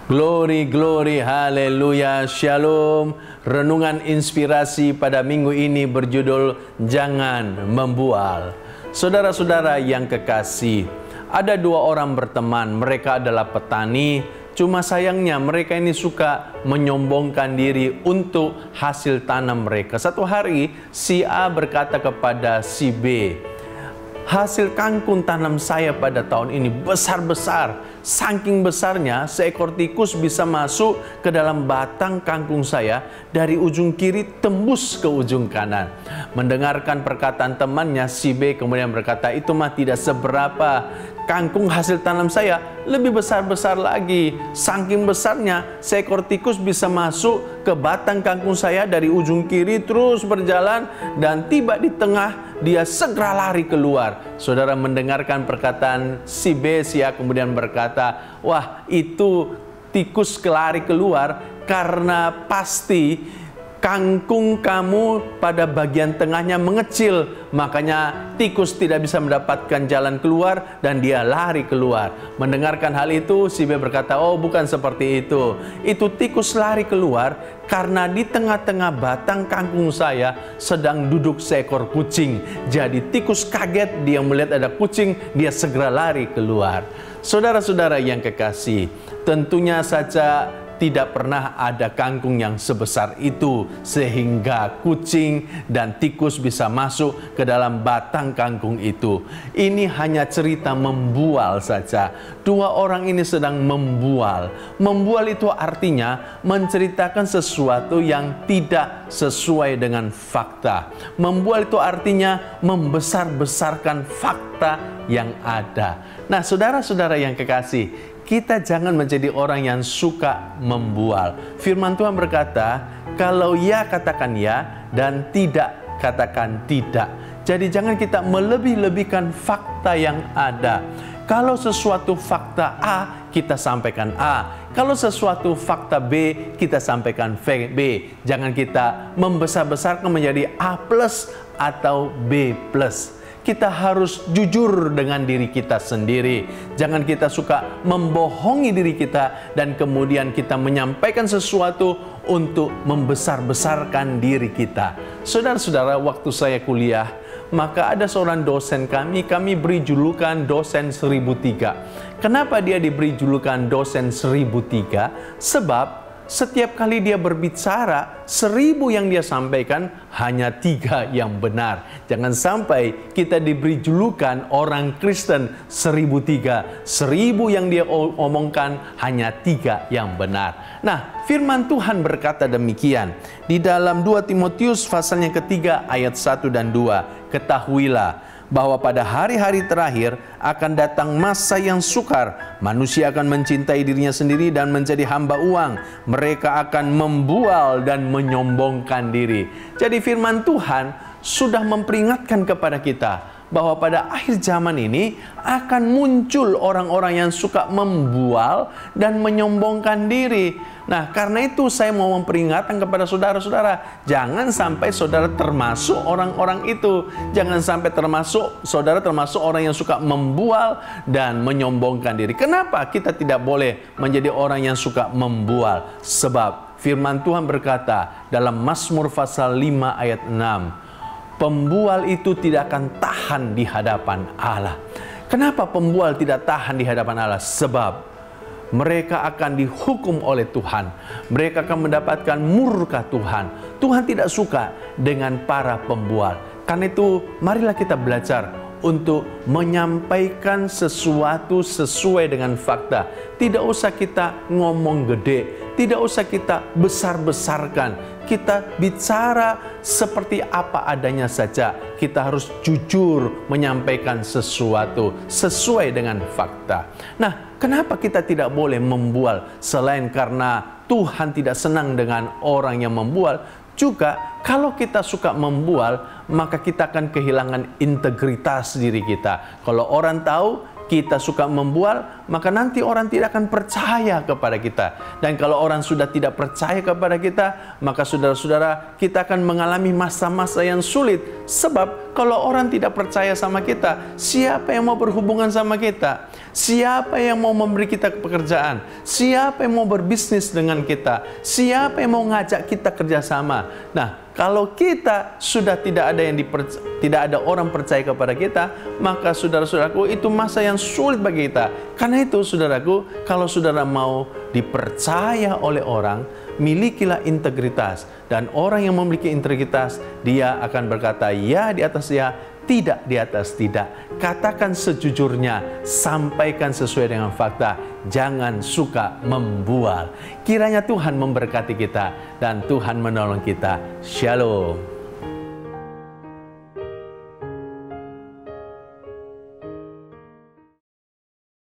Glory, glory, haleluya, shalom. Renungan inspirasi pada minggu ini berjudul Jangan Membual. Saudara-saudara yang kekasih, ada dua orang berteman, mereka adalah petani. Cuma sayangnya mereka ini suka menyombongkan diri untuk hasil tanam mereka. Satu hari si A berkata kepada si B, hasil kangkung tanam saya pada tahun ini besar-besar. Saking besarnya, seekor tikus bisa masuk ke dalam batang kangkung saya dari ujung kiri tembus ke ujung kanan. Mendengarkan perkataan temannya, si B kemudian berkata, itu mah tidak seberapa. Kangkung hasil tanam saya lebih besar-besar lagi. Saking besarnya, seekor tikus bisa masuk ke batang kangkung saya dari ujung kiri terus berjalan dan tiba di tengah, dia segera lari keluar. Saudara mendengarkan perkataan si B, si A kemudian berkata, wah itu tikus lari keluar karena pasti kangkung kamu pada bagian tengahnya mengecil, makanya tikus tidak bisa mendapatkan jalan keluar dan dia lari keluar. Mendengarkan hal itu, si B berkata, oh bukan seperti itu. Itu tikus lari keluar karena di tengah-tengah batang kangkung saya sedang duduk seekor kucing. Jadi tikus kaget, dia melihat ada kucing, dia segera lari keluar. Saudara-saudara yang kekasih, tentunya saja tidak pernah ada kangkung yang sebesar itu sehingga kucing dan tikus bisa masuk ke dalam batang kangkung itu. Ini hanya cerita membual saja. Dua orang ini sedang membual. Membual itu artinya menceritakan sesuatu yang tidak sesuai dengan fakta. Membual itu artinya membesar-besarkan fakta yang ada. Nah, saudara-saudara yang kekasih, kita jangan menjadi orang yang suka membual. Firman Tuhan berkata, kalau ya katakan ya dan tidak katakan tidak. Jadi jangan kita melebih-lebihkan fakta yang ada. Kalau sesuatu fakta A, kita sampaikan A. Kalau sesuatu fakta B, kita sampaikan B. Jangan kita membesar-besarkan menjadi A plus atau B plus. Kita harus jujur dengan diri kita sendiri. Jangan kita suka membohongi diri kita dan kemudian kita menyampaikan sesuatu untuk membesar-besarkan diri kita. Saudara-saudara, waktu saya kuliah, maka ada seorang dosen kami beri julukan dosen 1003. Kenapa dia diberi julukan dosen 1003? Sebab setiap kali dia berbicara, 1000 yang dia sampaikan, hanya 3 yang benar. Jangan sampai kita diberi julukan orang Kristen 1003. 1000 yang dia omongkan, hanya 3 yang benar. Nah, firman Tuhan berkata demikian. Di dalam 2 Timotius pasal yang ketiga ayat 1 dan 2. Ketahuilah bahwa pada hari-hari terakhir akan datang masa yang sukar. Manusia akan mencintai dirinya sendiri dan menjadi hamba uang. Mereka akan membual dan menyombongkan diri. Jadi firman Tuhan sudah memperingatkan kepada kita bahwa pada akhir zaman ini akan muncul orang-orang yang suka membual dan menyombongkan diri. Nah, karena itu saya mau memperingatkan kepada saudara-saudara, jangan sampai saudara termasuk orang-orang itu. Jangan sampai saudara termasuk orang yang suka membual dan menyombongkan diri. Kenapa kita tidak boleh menjadi orang yang suka membual? Sebab firman Tuhan berkata dalam Mazmur pasal 5 ayat 6, pembual itu tidak akan tahan di hadapan Allah. Kenapa pembual tidak tahan di hadapan Allah? Sebab mereka akan dihukum oleh Tuhan. Mereka akan mendapatkan murka Tuhan. Tuhan tidak suka dengan para pembual. Karena itu, marilah kita belajar untuk menyampaikan sesuatu sesuai dengan fakta. Tidak usah kita ngomong gede, tidak usah kita besar-besarkan. Kita bicara seperti apa adanya saja. Kita harus jujur menyampaikan sesuatu sesuai dengan fakta. Nah, kenapa kita tidak boleh membual? Selain karena Tuhan tidak senang dengan orang yang membual, juga kalau kita suka membual, maka kita akan kehilangan integritas diri kita. Kalau orang tahu kita suka membual, maka nanti orang tidak akan percaya kepada kita. Dan kalau orang sudah tidak percaya kepada kita, maka saudara-saudara, kita akan mengalami masa-masa yang sulit. Sebab kalau orang tidak percaya sama kita, siapa yang mau berhubungan sama kita? Siapa yang mau memberi kita pekerjaan? Siapa yang mau berbisnis dengan kita? Siapa yang mau ngajak kita kerjasama? Nah, kalau kita sudah tidak ada orang percaya kepada kita, maka saudara-saudaraku, itu masa yang sulit bagi kita. Karena itu, saudaraku, kalau saudara mau dipercaya oleh orang, milikilah integritas. Dan orang yang memiliki integritas, dia akan berkata ya di atas ya, tidak di atas tidak. Katakan sejujurnya, sampaikan sesuai dengan fakta. Jangan suka membual. Kiranya Tuhan memberkati kita dan Tuhan menolong kita. Shalom.